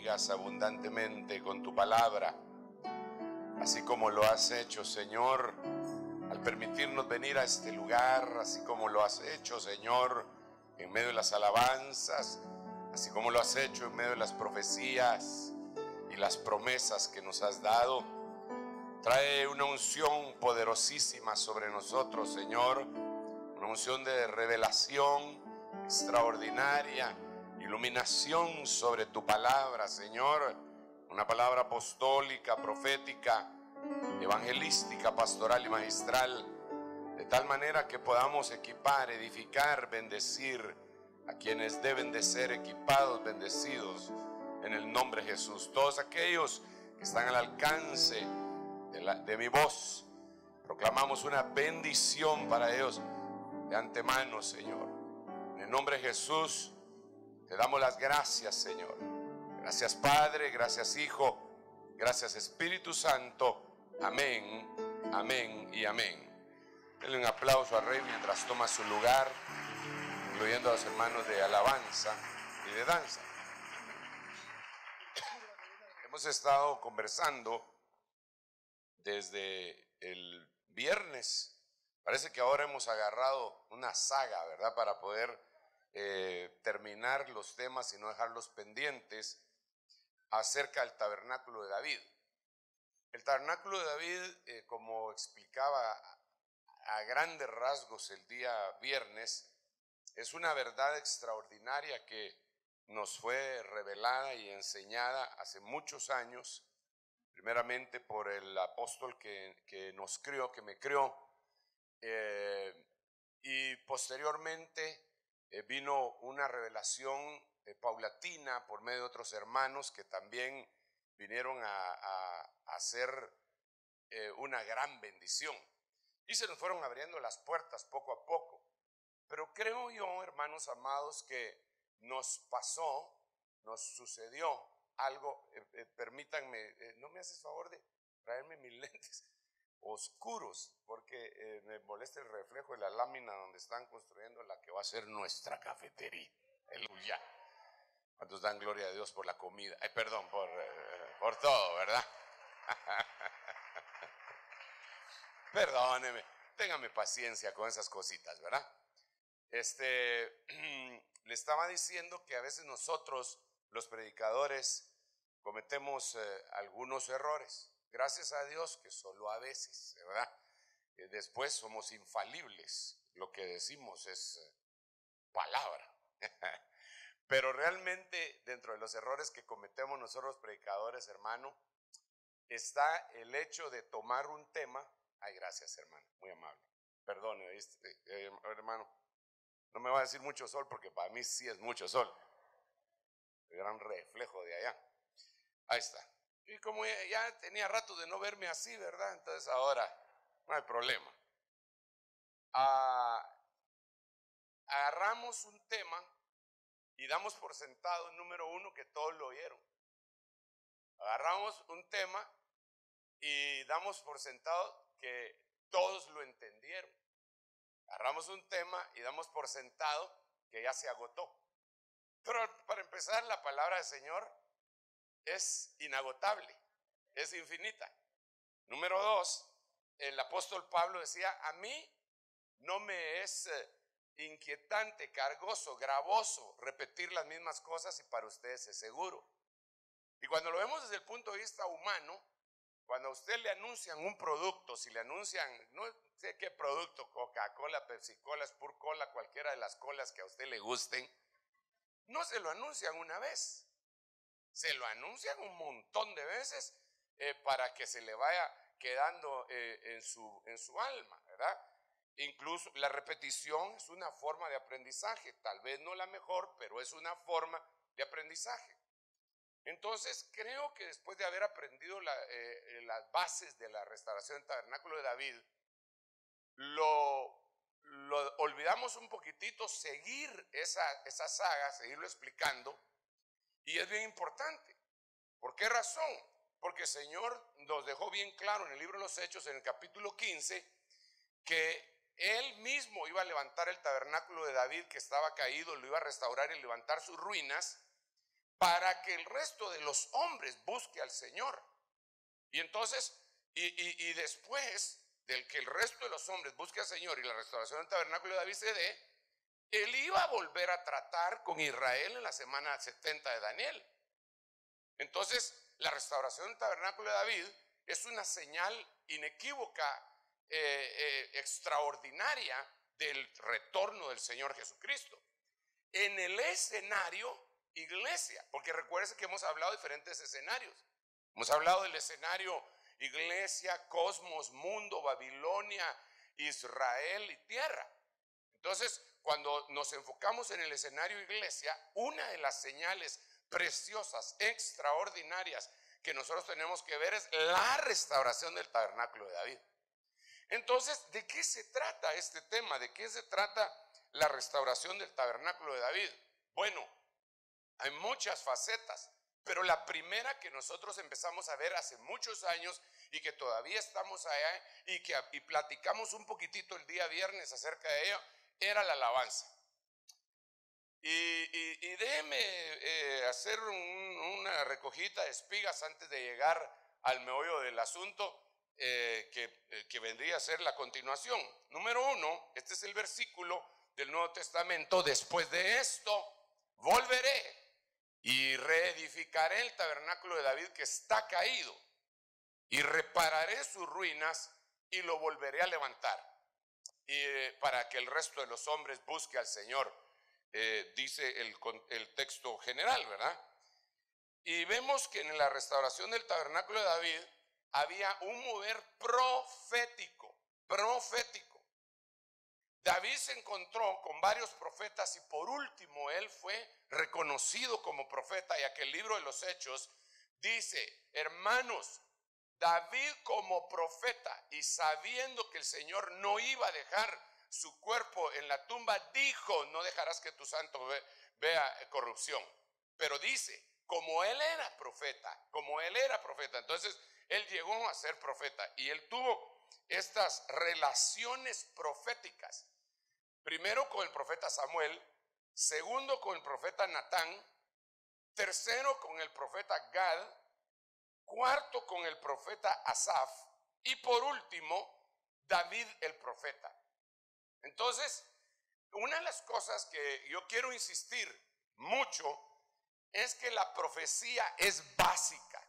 bendigas abundantemente con tu palabra, así como lo has hecho, Señor, al permitirnos venir a este lugar, así como lo has hecho, Señor, en medio de las alabanzas, así como lo has hecho en medio de las profecías y las promesas que nos has dado. Trae una unción poderosísima sobre nosotros, Señor, una unción de revelación extraordinaria, iluminación sobre tu palabra, Señor, una palabra apostólica, profética, evangelística, pastoral y magistral, de tal manera que podamos equipar, edificar, bendecir a quienes deben de ser equipados, bendecidos en el nombre de Jesús. Todos aquellos que están al alcance de mi voz, proclamamos una bendición para ellos de antemano, Señor. En el nombre de Jesús te damos las gracias, Señor. Gracias, Padre, gracias, Hijo, gracias, Espíritu Santo. Amén, amén y amén. Denle un aplauso al Rey mientras toma su lugar, incluyendo a los hermanos de alabanza y de danza. Hemos estado conversando desde el viernes. Parece que ahora hemos agarrado una saga, ¿verdad? Para poder terminar los temas y no dejarlos pendientes acerca del tabernáculo de David. El tabernáculo de David, como explicaba a grandes rasgos el día viernes, es una verdad extraordinaria que nos fue revelada y enseñada hace muchos años, primeramente por el apóstol que nos crió, que me crió, y posteriormente vino una revelación paulatina por medio de otros hermanos que también vinieron a hacer una gran bendición. Y se nos fueron abriendo las puertas poco a poco. Pero creo yo, hermanos amados, que nos sucedió algo. Permítanme, ¿no me haces favor de traerme mis lentes oscuros? Porque me molesta el reflejo de la lámina donde están construyendo la que va a ser nuestra cafetería. Aleluya. ¿Cuántos dan gloria a Dios por la comida? Perdón, por todo, ¿verdad? Perdóneme, téngame paciencia con esas cositas, ¿verdad? Le estaba diciendo que a veces nosotros, los predicadores, cometemos algunos errores. Gracias a Dios que solo a veces, ¿verdad? Después somos infalibles. Lo que decimos es palabra. Pero realmente dentro de los errores que cometemos nosotros los predicadores, hermano, está el hecho de tomar un tema. Ay, gracias, hermano, muy amable. Perdone, hermano, no me va a decir mucho sol porque para mí sí es mucho sol. El gran reflejo de allá. Ahí está. Y como ya tenía rato de no verme así, ¿verdad? Entonces ahora no hay problema. Agarramos un tema y damos por sentado, número uno, que todos lo oyeron. Agarramos un tema y damos por sentado que todos lo entendieron. Agarramos un tema y damos por sentado que ya se agotó. Pero para empezar, la palabra del Señor es inagotable, es infinita. Número dos, el apóstol Pablo decía: a mí no me es inquietante, cargoso, gravoso repetir las mismas cosas y para ustedes es seguro. Y cuando lo vemos desde el punto de vista humano, cuando a usted le anuncian un producto, si le anuncian, no sé qué producto, Coca-Cola, Pepsi-Cola, Spur-Cola, cualquiera de las colas que a usted le gusten, no se lo anuncian una vez, se lo anuncian un montón de veces para que se le vaya quedando en su alma, ¿verdad? Incluso la repetición es una forma de aprendizaje, tal vez no la mejor, pero es una forma de aprendizaje. Entonces creo que después de haber aprendido las bases de la restauración del tabernáculo de David, lo olvidamos un poquitito, seguir esa saga, seguirlo explicando, y es bien importante. ¿Por qué razón? Porque el Señor nos dejó bien claro en el libro de los Hechos, en el capítulo 15, que Él mismo iba a levantar el tabernáculo de David que estaba caído, lo iba a restaurar y levantar sus ruinas, para que el resto de los hombres busque al Señor. Y entonces, y después del que el resto de los hombres busque al Señor y la restauración del tabernáculo de David se dé, él iba a volver a tratar con Israel en la semana 70 de Daniel. Entonces, la restauración del tabernáculo de David es una señal inequívoca, extraordinaria del retorno del Señor Jesucristo. En el escenario, iglesia, porque recuerden que hemos hablado de diferentes escenarios. Hemos hablado del escenario iglesia, cosmos, mundo, Babilonia, Israel y tierra. Entonces, cuando nos enfocamos en el escenario iglesia, una de las señales preciosas, extraordinarias que nosotros tenemos que ver es la restauración del tabernáculo de David. Entonces, ¿de qué se trata este tema? ¿De qué se trata la restauración del tabernáculo de David? Bueno, hay muchas facetas, pero la primera que nosotros empezamos a ver hace muchos años y que todavía estamos allá y platicamos un poquitito el día viernes acerca de ello, era la alabanza. Y déjeme hacer una recogida de espigas antes de llegar al meollo del asunto, que vendría a ser la continuación. Número 1, este es el versículo del Nuevo Testamento: después de esto volveré y reedificaré el tabernáculo de David que está caído, y repararé sus ruinas y lo volveré a levantar, para que el resto de los hombres busque al Señor, dice el texto general, ¿verdad? Y vemos que en la restauración del tabernáculo de David había un mover profético. David se encontró con varios profetas y por último él fue reconocido como profeta, ya que el libro de los Hechos dice: hermanos, David como profeta, y sabiendo que el Señor no iba a dejar su cuerpo en la tumba, dijo: no dejarás que tu santo vea corrupción. Pero dice, como él era profeta, entonces él llegó a ser profeta y él tuvo estas relaciones proféticas. Primero con el profeta Samuel, segundo con el profeta Natán, tercero con el profeta Gad, cuarto con el profeta Asaf y por último David el profeta. Entonces, una de las cosas que yo quiero insistir mucho es que la profecía es básica.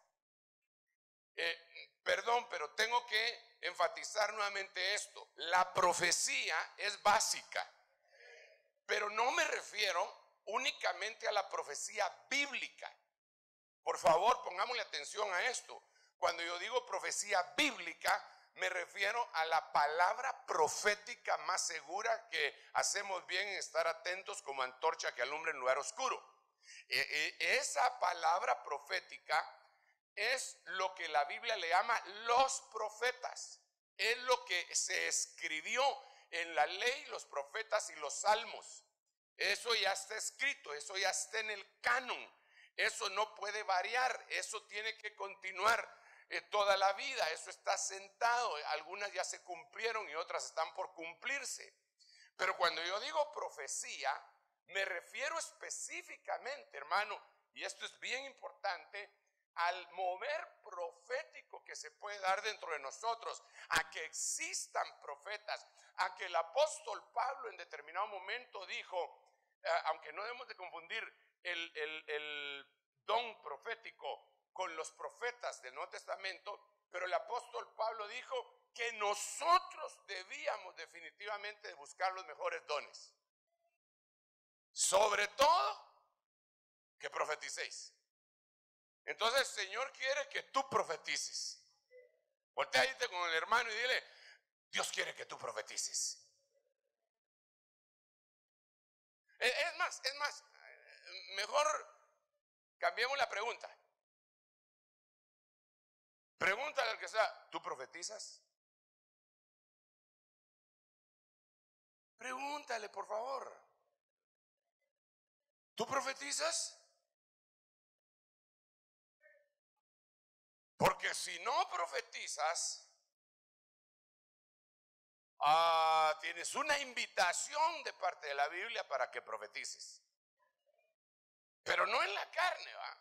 Perdón, pero tengo que enfatizar nuevamente esto. La profecía es básica, pero no me refiero únicamente a la profecía bíblica. Por favor, pongámosle atención a esto. Cuando yo digo profecía bíblica, me refiero a la palabra profética más segura, que hacemos bien en estar atentos como antorcha que alumbra en lugar oscuro. Esa palabra profética es lo que la Biblia le llama los profetas. Es lo que se escribió en la ley, los profetas y los salmos. Eso ya está escrito, eso ya está en el canon. Eso no puede variar, eso tiene que continuar toda la vida. Eso está sentado. Algunas ya se cumplieron y otras están por cumplirse. Pero cuando yo digo profecía, me refiero específicamente, hermano, y esto es bien importante, al mover profético que se puede dar dentro de nosotros, a que existan profetas, a que el apóstol Pablo en determinado momento dijo, aunque no debemos de confundir el don profético con los profetas del Nuevo Testamento, pero el apóstol Pablo dijo que nosotros debíamos definitivamente buscar los mejores dones, sobre todo que profeticéis. Entonces el Señor quiere que tú profetices. Voltea ahí con el hermano y dile: Dios quiere que tú profetices. Es más, mejor cambiemos la pregunta. Pregúntale al que sea: ¿tú profetizas? Pregúntale, por favor. ¿Tú profetizas? Porque si no profetizas, tienes una invitación de parte de la Biblia para que profetices. pero no en la carne, va.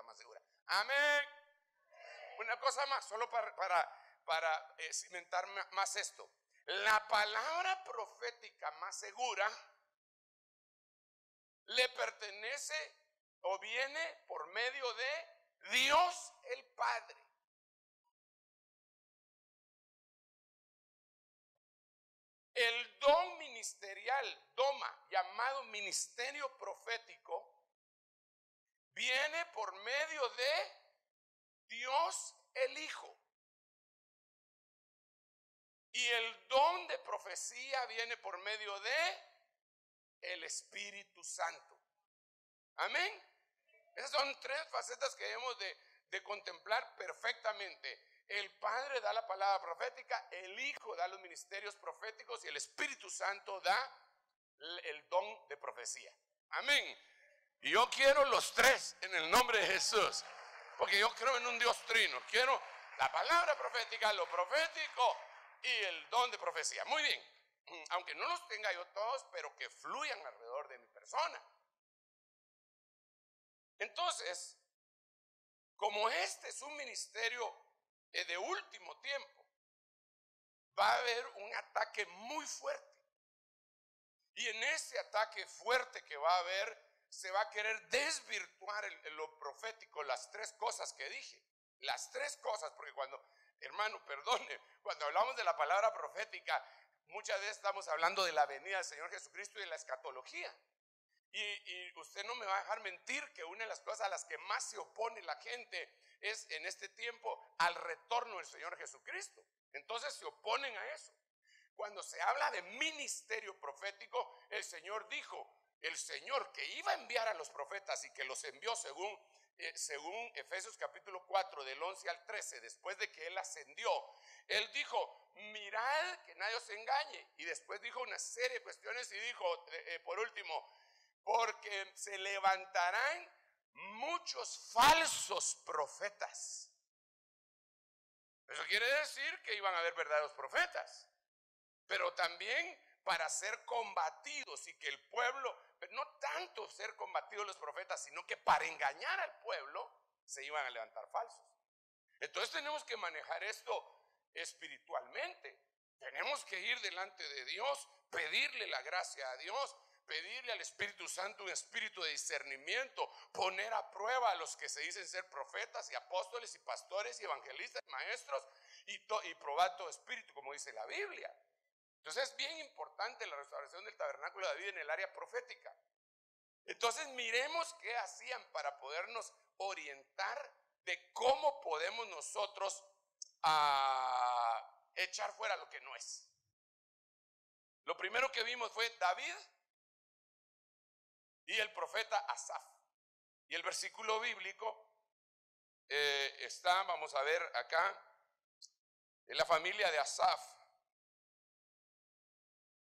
Más segura. Amén. Una cosa más, solo para cimentar más esto. La palabra profética más segura le pertenece o viene por medio de Dios el Padre. El don ministerial, doma, llamado ministerio profético, viene por medio de Dios el Hijo. Y el don de profecía viene por medio de el Espíritu Santo. Amén. Esas son tres facetas que debemos de contemplar perfectamente. El Padre da la palabra profética, el Hijo da los ministerios proféticos y el Espíritu Santo da el don de profecía. Amén. Y yo quiero los tres en el nombre de Jesús, porque yo creo en un Dios trino. Quiero la palabra profética, lo profético y el don de profecía. Muy bien, aunque no los tenga yo todos, pero que fluyan alrededor de mi persona. Entonces, como este es un ministerio de último tiempo, va a haber un ataque muy fuerte. Y en ese ataque fuerte que va a haber, se va a querer desvirtuar lo profético, las tres cosas que dije. Las tres cosas, porque cuando, hermano, perdone, cuando hablamos de la palabra profética, muchas veces estamos hablando de la venida del Señor Jesucristo y de la escatología. Y usted no me va a dejar mentir que una de las cosas a las que más se opone la gente es en este tiempo al retorno del Señor Jesucristo. Entonces se oponen a eso. Cuando se habla de ministerio profético, el Señor dijo, el Señor que iba a enviar a los profetas y que los envió según Efesios capítulo 4 del 11 al 13, después de que Él ascendió, Él dijo, mirad que nadie os engañe. Y después dijo una serie de cuestiones y dijo, por último, porque se levantarán muchos falsos profetas. Eso quiere decir que iban a haber verdaderos profetas, pero también para ser combatidos y que el pueblo, pero no tanto ser combatidos los profetas, sino que para engañar al pueblo se iban a levantar falsos. Entonces tenemos que manejar esto espiritualmente. Tenemos que ir delante de Dios, pedirle la gracia a Dios, pedirle al Espíritu Santo un espíritu de discernimiento, poner a prueba a los que se dicen ser profetas y apóstoles y pastores y evangelistas y maestros y probar todo espíritu, como dice la Biblia. Entonces es bien importante la restauración del tabernáculo de David en el área profética. Entonces miremos qué hacían para podernos orientar de cómo podemos nosotros echar fuera lo que no es. Lo primero que vimos fue David y el profeta Asaf. Y el versículo bíblico está, vamos a ver acá, en la familia de Asaf.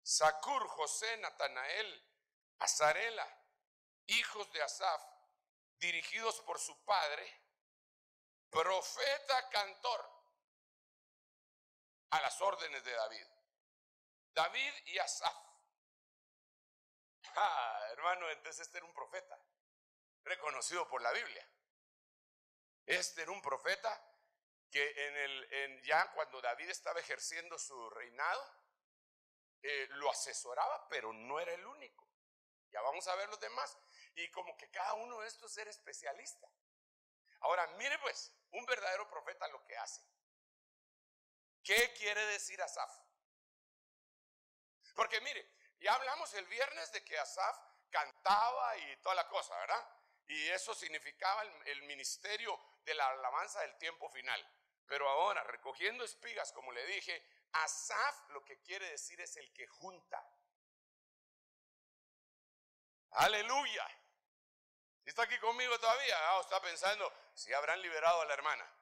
Zacur, José, Natanael, Azarela, hijos de Asaf, dirigidos por su padre, profeta cantor, a las órdenes de David. David y Asaf. Hermano, entonces este era un profeta reconocido por la Biblia. Este era un profeta que ya cuando David estaba ejerciendo su reinado, lo asesoraba, pero no era el único. Ya vamos a ver los demás. Y como que cada uno de estos era especialista. Ahora, mire pues, un verdadero profeta lo que hace. ¿Qué quiere decir Asaf? Porque mire, ya hablamos el viernes de que Asaf cantaba y toda la cosa, ¿verdad? Y eso significaba el ministerio de la alabanza del tiempo final. Pero ahora, recogiendo espigas, como le dije, Asaf lo que quiere decir es el que junta. Aleluya. ¿Está aquí conmigo todavía? ¿O está pensando si habrán liberado a la hermana?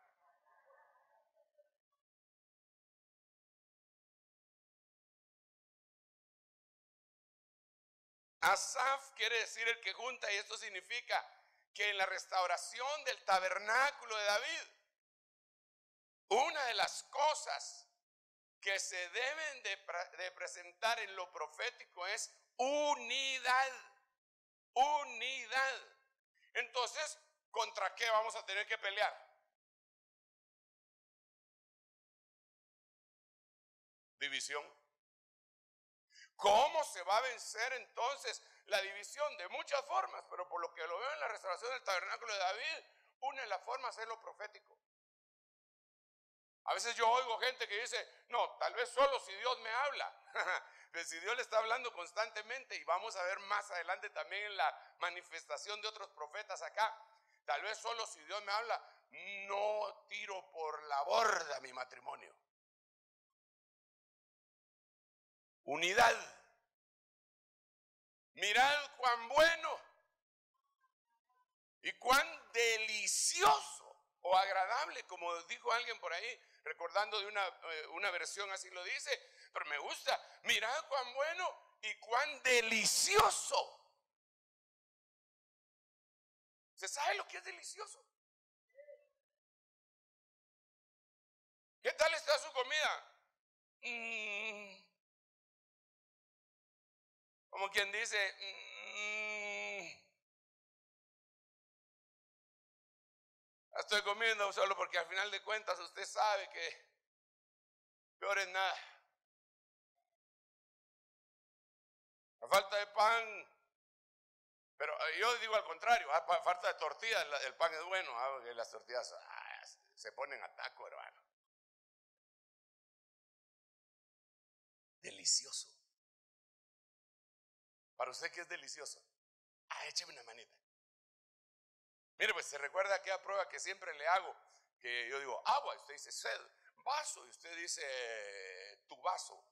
Asaf quiere decir el que junta, y esto significa que en la restauración del tabernáculo de David, una de las cosas que se deben de presentar en lo profético es unidad. unidad. Entonces, ¿contra qué vamos a tener que pelear? División. ¿Cómo se va a vencer entonces la división? De muchas formas, pero por lo que lo veo en la restauración del tabernáculo de David, una de las formas es lo profético. A veces yo oigo gente que dice, no, tal vez solo si Dios me habla. Pero si Dios le está hablando constantemente, y vamos a ver más adelante también en la manifestación de otros profetas acá, tal vez solo si Dios me habla, no tiro por la borda mi matrimonio. Unidad. Mirad cuán bueno y cuán delicioso o agradable, como dijo alguien por ahí, recordando de una versión así lo dice, pero me gusta. Mirad cuán bueno y cuán delicioso. ¿Se sabe lo que es delicioso? ¿Qué tal está su comida? Como quien dice, estoy comiendo solo porque al final de cuentas usted sabe que peor es nada. A falta de pan, pero yo digo al contrario, a falta de tortillas, el pan es bueno, porque las tortillas se ponen a taco, hermano. Delicioso. ¿Para usted qué es delicioso? Écheme una manita. Mire, pues se recuerda aquella prueba que siempre le hago, que yo digo agua, y usted dice sed, vaso, y usted dice tu vaso.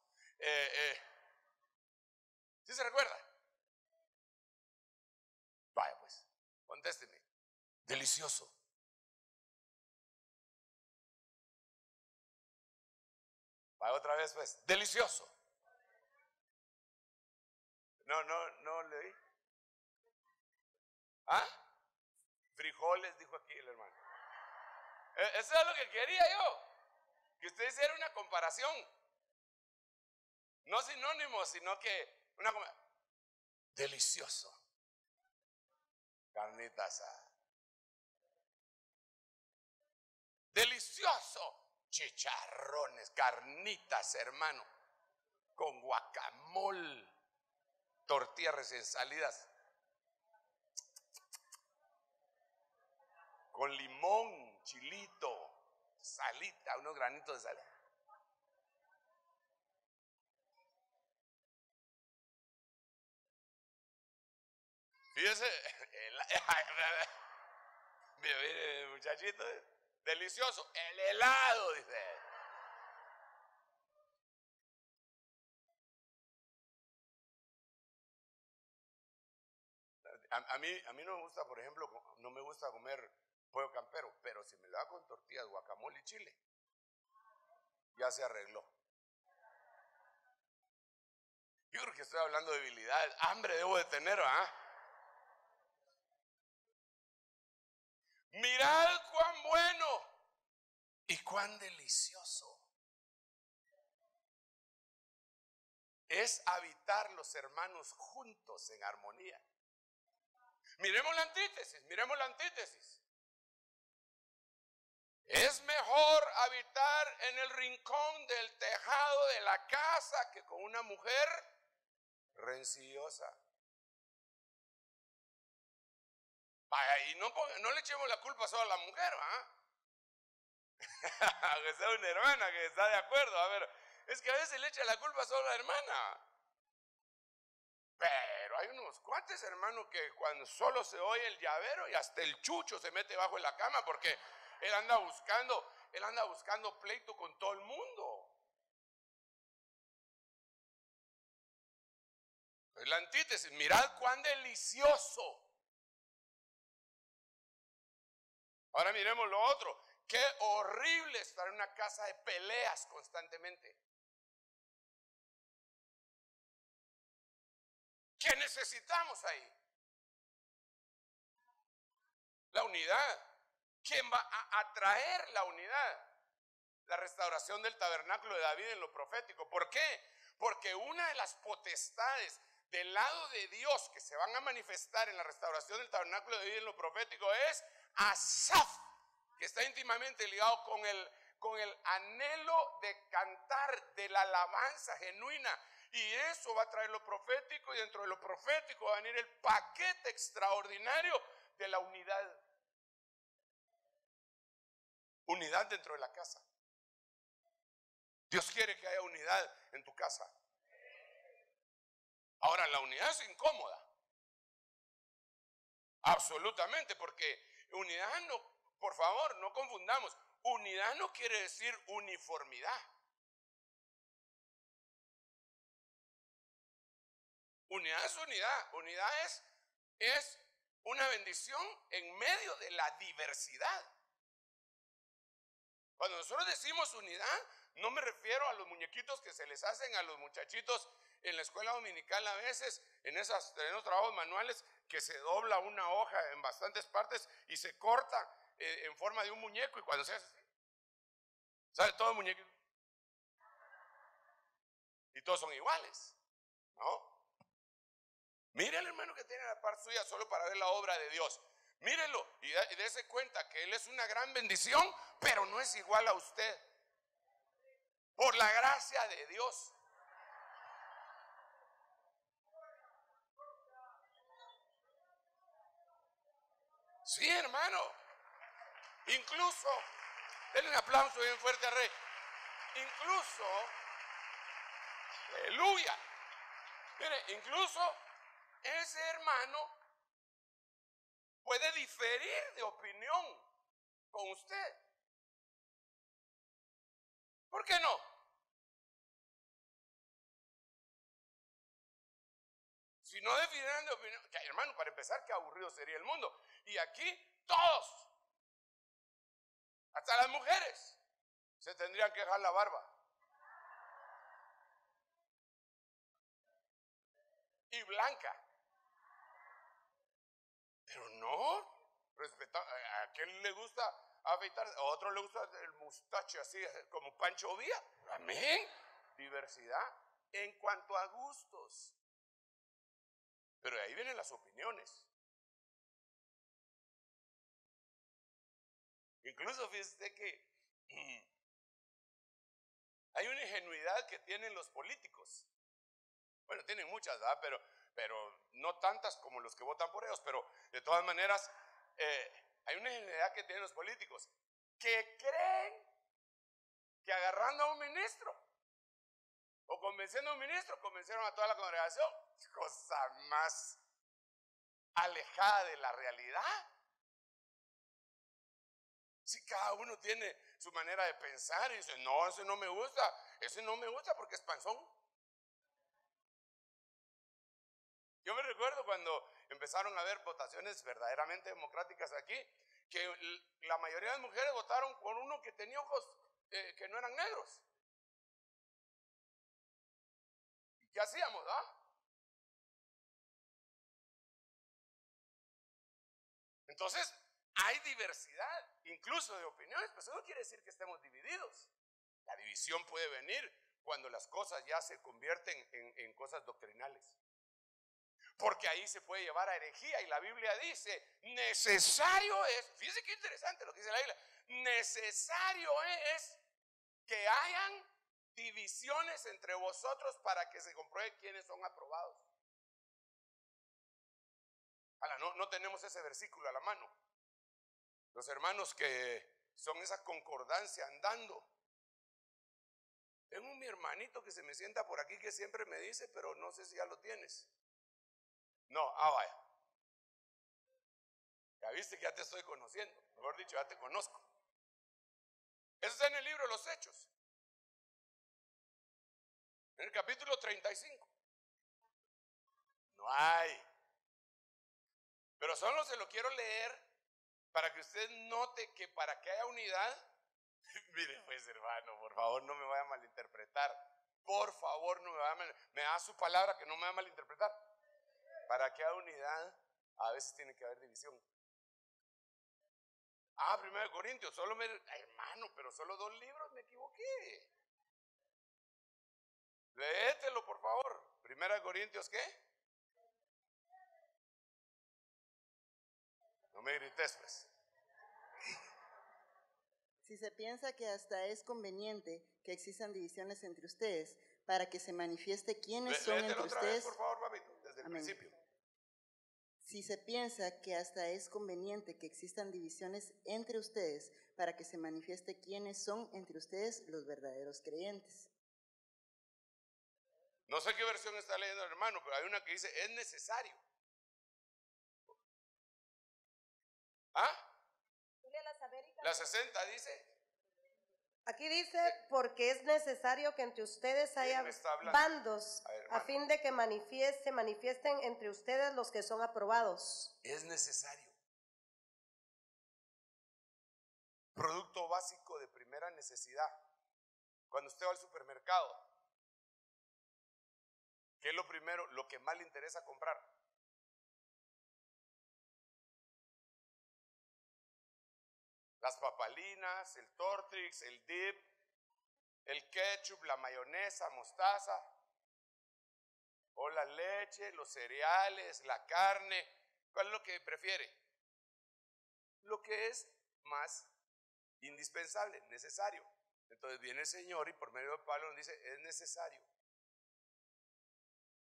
¿Sí se recuerda? Vaya pues, contésteme. Delicioso. Vaya otra vez pues, delicioso. No leí. Frijoles, dijo aquí el hermano. Eso es lo que quería yo, que usted hiciera una comparación. No sinónimo, sino que delicioso. Carnita asada. Delicioso. Chicharrones, carnitas, hermano. Con guacamole. Tortillas recién salidas. Con limón, chilito, salita, unos granitos de sal. Fíjese, mire, muchachito, delicioso, el helado, dice. A mí no me gusta, por ejemplo, no me gusta comer pollo campero, pero si me lo da con tortillas, guacamole y chile, ya se arregló. Yo creo que estoy hablando de debilidad. Hambre debo de tener, Mirad cuán bueno y cuán delicioso es habitar los hermanos juntos en armonía. Miremos la antítesis. Es mejor habitar en el rincón del tejado de la casa que con una mujer rencillosa. Y no le echemos la culpa solo a la mujer, que sea una hermana que está de acuerdo. A ver, es que a veces le echa la culpa solo a la hermana. Pero hay unos cuates, hermano, que cuando solo se oye el llavero y hasta el chucho se mete bajo de la cama porque él anda buscando pleito con todo el mundo. Es la antítesis. Mirad cuán delicioso. Ahora miremos lo otro. Qué horrible estar en una casa de peleas constantemente. ¿Qué necesitamos ahí? La unidad. ¿Quién va a atraer la unidad? La restauración del tabernáculo de David en lo profético. ¿Por qué? Porque una de las potestades del lado de Dios que se van a manifestar en la restauración del tabernáculo de vida en lo profético es Asaf, que está íntimamente ligado con el anhelo de cantar, de la alabanza genuina. Y eso va a traer lo profético, y dentro de lo profético va a venir el paquete extraordinario de la unidad. Unidad dentro de la casa. Dios quiere que haya unidad en tu casa. Ahora, la unidad es incómoda. Absolutamente, porque unidad no, por favor, no confundamos. Unidad no quiere decir uniformidad. Unidad es unidad. Unidad es una bendición en medio de la diversidad. Cuando nosotros decimos unidad, no me refiero a los muñequitos que se les hacen a los muchachitos en la escuela dominical a veces, en esos trabajos manuales, que se dobla una hoja en bastantes partes y se corta en forma de un muñeco, y cuando se hace así, sale todo el muñeco y todos son iguales, ¿no? Mire al hermano que tiene la par suya solo para ver la obra de Dios. Mírelo y dése cuenta que Él es una gran bendición, pero no es igual a usted. Por la gracia de Dios. Sí, hermano. Incluso, denle un aplauso bien fuerte al Rey. Incluso, aleluya. Mire, incluso ese hermano puede diferir de opinión con usted. ¿Por qué no? Si no definieran de opinión, hermano, para empezar, qué aburrido sería el mundo. Y aquí todos, hasta las mujeres, se tendrían que dejar la barba. Y blanca. Pero no, respeta, ¿a quién le gusta afeitar? A otro le gusta el mustache así como Pancho Villa. Amén. Diversidad en cuanto a gustos. Pero de ahí vienen las opiniones. Incluso fíjese que hay una ingenuidad que tienen los políticos. Bueno, tienen muchas, ¿verdad? Pero no tantas como los que votan por ellos. Pero de todas maneras, hay una ingenuidad que tienen los políticos, que creen que agarrando a un ministro o convenciendo a un ministro, convencieron a toda la congregación. Cosa más alejada de la realidad. Si cada uno tiene su manera de pensar y dice, no, ese no me gusta porque es panzón. Yo me recuerdo cuando empezaron a haber votaciones verdaderamente democráticas aquí, que la mayoría de las mujeres votaron por uno que tenía ojos que no eran negros. ¿Y qué hacíamos, ah? Entonces, hay diversidad, incluso de opiniones, pero eso no quiere decir que estemos divididos. La división puede venir cuando las cosas ya se convierten en cosas doctrinales. Porque ahí se puede llevar a herejía, y la Biblia dice, necesario es, fíjense qué interesante lo que dice la Biblia, necesario es que hayan divisiones entre vosotros para que se compruebe quiénes son aprobados. No tenemos ese versículo a la mano. Los hermanos que son esa concordancia andando. Tengo mi hermanito que se me sienta por aquí que siempre me dice, pero no sé si ya lo tienes. No, vaya. Ya viste que ya te estoy conociendo. Mejor dicho, ya te conozco. Eso está en el libro de los Hechos. En el capítulo 35. No hay. Pero solo se lo quiero leer para que usted note que para que haya unidad, mire pues hermano, por favor no me vaya a malinterpretar. Por favor no me vaya a malinterpretar. Me da su palabra que no me va a malinterpretar. Para que haya unidad, a veces tiene que haber división. 1 Corintios, hermano, pero solo 2 libros, me equivoqué. Léetelo por favor. 1 Corintios, ¿qué? me grites, pues. Si se piensa que hasta es conveniente que existan divisiones entre ustedes para que se manifieste quiénes son Léetelo entre otra vez, ustedes. por favor, papito, desde el Amén. principio. Si se piensa que hasta es conveniente que existan divisiones entre ustedes para que se manifieste quiénes son entre ustedes los verdaderos creyentes. No sé qué versión está leyendo el hermano, pero hay una que dice, es necesario. ¿Ah? La 60 dice. Aquí dice, porque es necesario que entre ustedes haya bandos, a fin de que se manifiesten entre ustedes los que son aprobados. Es necesario. Producto básico de primera necesidad. Cuando usted va al supermercado, ¿qué es lo primero, lo que más le interesa comprar? Las papalinas, el Tortrix, el dip, el ketchup, la mayonesa, mostaza, o la leche, los cereales, la carne. ¿Cuál es lo que prefiere? Lo que es más indispensable, necesario. Entonces viene el Señor y por medio de Pablo nos dice, es necesario.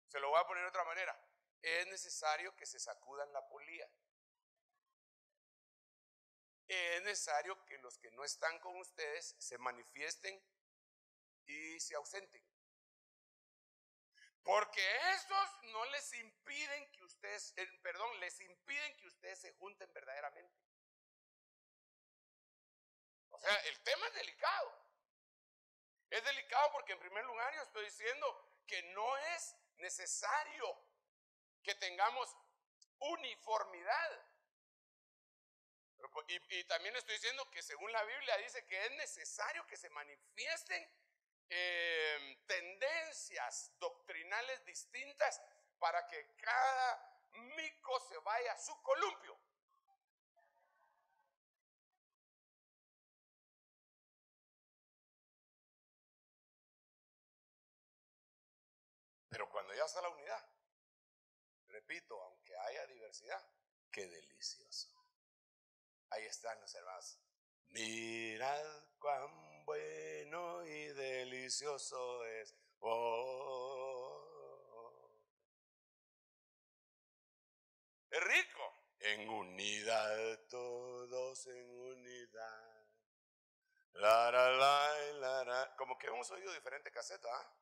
Se lo voy a poner de otra manera. Es necesario que se sacudan la polía. Es necesario que los que no están con ustedes se manifiesten y se ausenten. Porque estos no les impiden que ustedes, les impiden que ustedes se junten verdaderamente. O sea, el tema es delicado. Es delicado porque en primer lugar yo estoy diciendo que no es necesario que tengamos uniformidad. Y también estoy diciendo que según la Biblia dice que es necesario que se manifiesten tendencias doctrinales distintas para que cada mico se vaya a su columpio. Pero cuando ya está la unidad, repito, aunque haya diversidad, qué delicioso. Ahí están los hermanos. Mirad cuán bueno y delicioso es. Es rico. En unidad, todos en unidad. Como que hemos oído diferente caseta, ¿ah?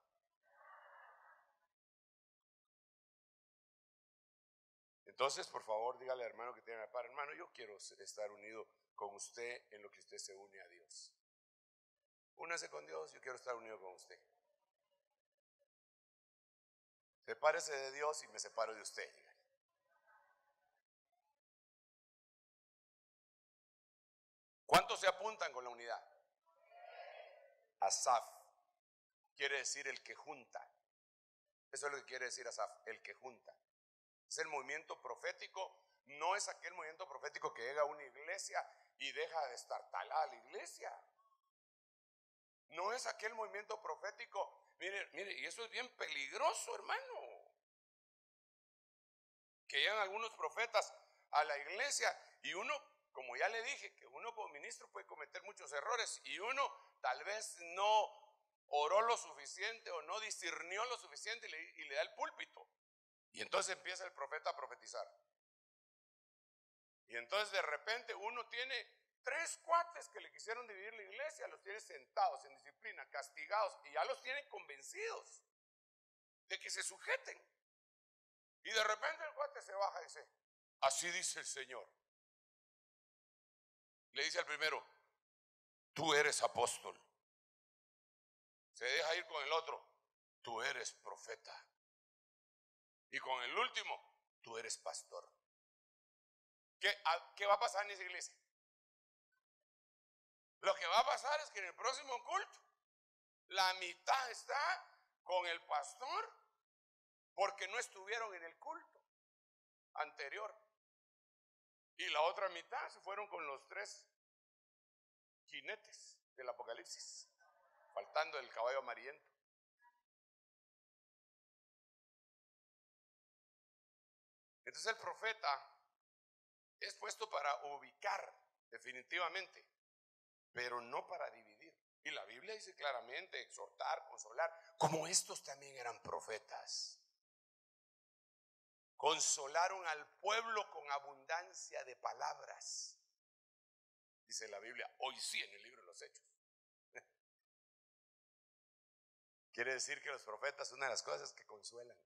Entonces, por favor, dígale al hermano que tiene al par, hermano, yo quiero estar unido con usted en lo que usted se une a Dios. Únase con Dios, yo quiero estar unido con usted. Sepárese de Dios y me separo de usted. ¿Cuántos se apuntan con la unidad? Asaf quiere decir el que junta. Eso es lo que quiere decir Asaf, el que junta. Es el movimiento profético, no es aquel movimiento profético que llega a una iglesia y deja de estar talada la iglesia. No es aquel movimiento profético. Mire, y eso es bien peligroso, hermano. Que llegan algunos profetas a la iglesia y uno, como ya le dije, que uno como ministro puede cometer muchos errores y uno tal vez no oró lo suficiente o no discernió lo suficiente y le da el púlpito. Y entonces empieza el profeta a profetizar. Y entonces de repente uno tiene 3 cuates que le quisieron dividir la iglesia, los tiene sentados en disciplina, castigados, y ya los tiene convencidos de que se sujeten. Y de repente el cuate se baja y dice, así dice el Señor. Le dice al primero, tú eres apóstol. Se deja ir con el otro, tú eres profeta. Y con el último, tú eres pastor. ¿Qué va a pasar en esa iglesia? Lo que va a pasar es que en el próximo culto, la mitad está con el pastor porque no estuvieron en el culto anterior. Y la otra mitad se fueron con los 3 jinetes del Apocalipsis, faltando el caballo amarillento. Entonces el profeta Es puesto para ubicar, definitivamente, pero no para dividir. Y la Biblia dice claramente: exhortar, consolar, como estos también eran profetas. Consolaron al pueblo con abundancia de palabras. Dice la Biblia, hoy sí, en el libro de los Hechos. Quiere decir que los profetas, una de las cosas que consuelan.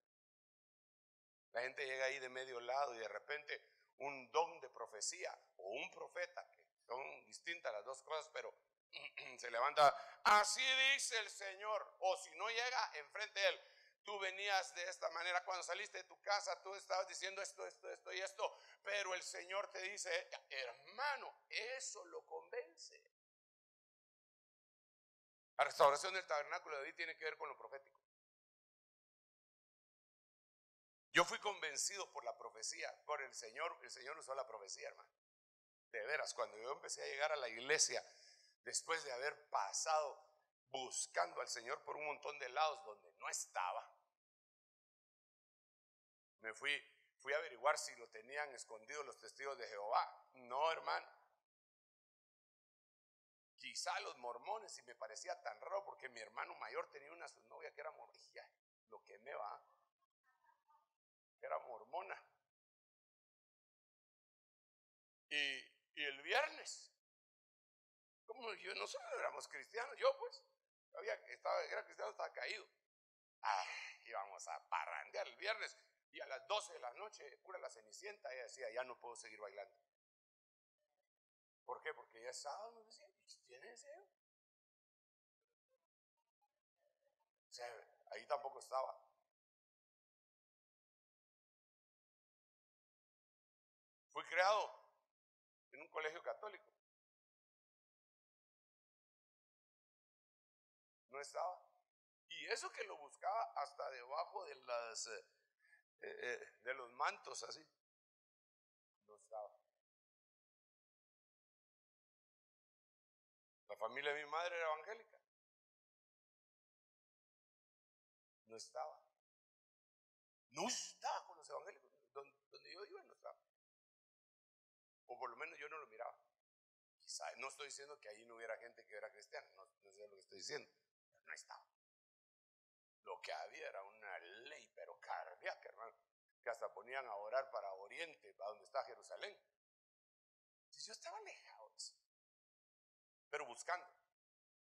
La gente llega ahí de medio lado y de repente un don de profecía o un profeta, que son distintas las dos cosas, pero se levanta: así dice el Señor. O si no llega enfrente de él: tú venías de esta manera, cuando saliste de tu casa tú estabas diciendo esto y esto, pero el Señor te dice, hermano, eso lo convence. La restauración del tabernáculo de David tiene que ver con lo profético. Yo fui convencido por la profecía, por el Señor usó la profecía, hermano. De veras, cuando yo empecé a llegar a la iglesia, después de haber pasado buscando al Señor por un montón de lados donde no estaba, me fui a averiguar si lo tenían escondido los testigos de Jehová. No, hermano. Quizá los mormones, y me parecía tan raro porque mi hermano mayor tenía una su novia que era mormona. Lo que me va, era mormona. Y el viernes, como yo, nosotros éramos cristianos, yo pues era cristiano, estaba caído. Íbamos a parrandear el viernes y a las 12 de la noche, pura la Cenicienta, ella decía: ya no puedo seguir bailando. ¿Por qué? Porque ya es sábado, nos decía. ¿Tiene deseo? O sea, ahí tampoco estaba. Fui creado en un colegio católico. No estaba. Y eso que lo buscaba hasta debajo de de los mantos, así. No estaba. La familia de mi madre era evangélica. No estaba. No estaba con los evangélicos. Donde yo iba no estaba. O por lo menos yo no lo miraba. Quizá, no estoy diciendo que ahí no hubiera gente que era cristiana, no sé lo que estoy diciendo, pero no estaba. Lo que había era una ley, pero cardíaca, hermano, que hasta ponían a orar para Oriente, para donde está Jerusalén. Entonces yo estaba alejado de eso, pero buscando.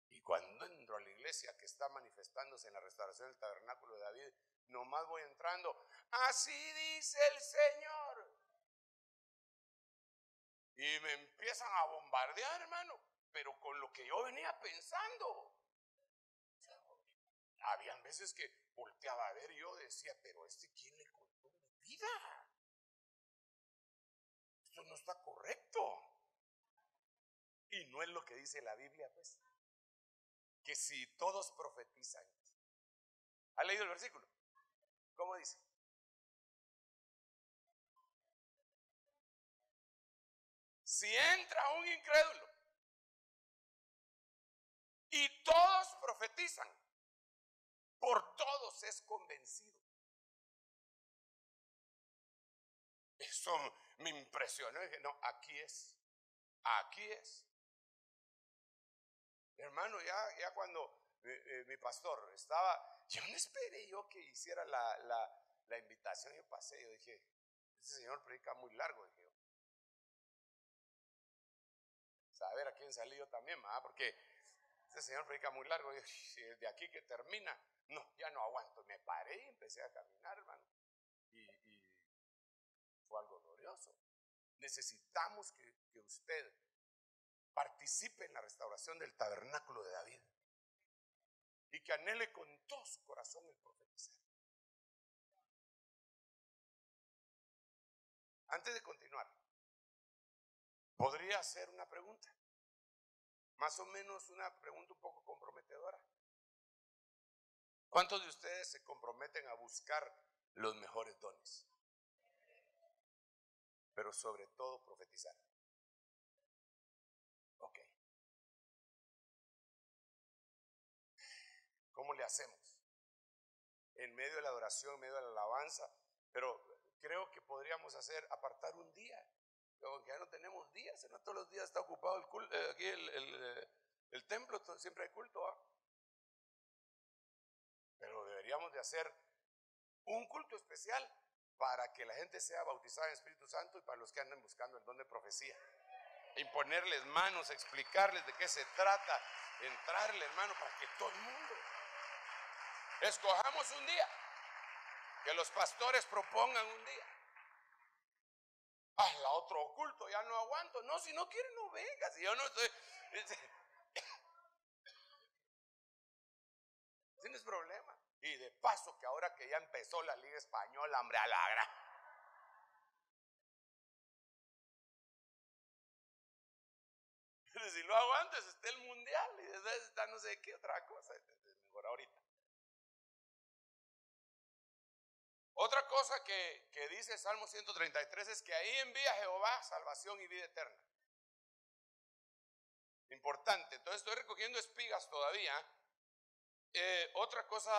Y cuando entro a la iglesia que está manifestándose en la restauración del tabernáculo de David, nomás voy entrando: así dice el Señor. Y me empiezan a bombardear, hermano, pero con lo que yo venía pensando. Habían veces que volteaba a ver y yo decía: pero ¿quién le contó mi vida? Esto no está correcto. Y no es lo que dice la Biblia, pues. Que si todos profetizan. ¿Ha leído el versículo? ¿Cómo dice? Si entra un incrédulo y todos profetizan, por todos es convencido. Eso me impresionó. Dije: no, aquí es. Hermano, ya cuando mi pastor estaba, yo no esperé yo que hiciera la invitación. Yo pasé, yo dije: este señor predica muy largo. Dije yo: saber a quién salí yo también, porque este señor predica muy largo. Y de aquí que termina, no, ya no aguanto. Me paré y empecé a caminar, hermano. Y fue algo glorioso. Necesitamos que usted participe en la restauración del tabernáculo de David y que anhele con todo su corazón el profetizar. Antes de continuar, podría hacer una pregunta, más o menos una pregunta un poco comprometedora. ¿Cuántos de ustedes se comprometen a buscar los mejores dones? Pero sobre todo profetizar. Ok. ¿Cómo le hacemos? En medio de la adoración, en medio de la alabanza, pero creo que podríamos apartar un día Como que ya no tenemos días, no todos los días está ocupado el culto, aquí el templo, siempre hay culto, ¿ah? Pero deberíamos de hacer un culto especial para que la gente sea bautizada en Espíritu Santo y para los que andan buscando el don de profecía. Imponerles manos, explicarles de qué se trata, entrarle, hermano, para que todo el mundo escojamos un día, que los pastores propongan un día. La otro culto, ya no aguanto. No, si no quieren, no venga. Si yo no estoy. Tienes problema. Y de paso, que ahora que ya empezó la Liga Española, hombre, a la gran. Pero si lo hago antes, está el mundial y después está no sé qué otra cosa. Mejor ahorita. Otra cosa que dice Salmo 133 es que ahí envía Jehová salvación y vida eterna. Importante. Entonces estoy recogiendo espigas todavía. Otra cosa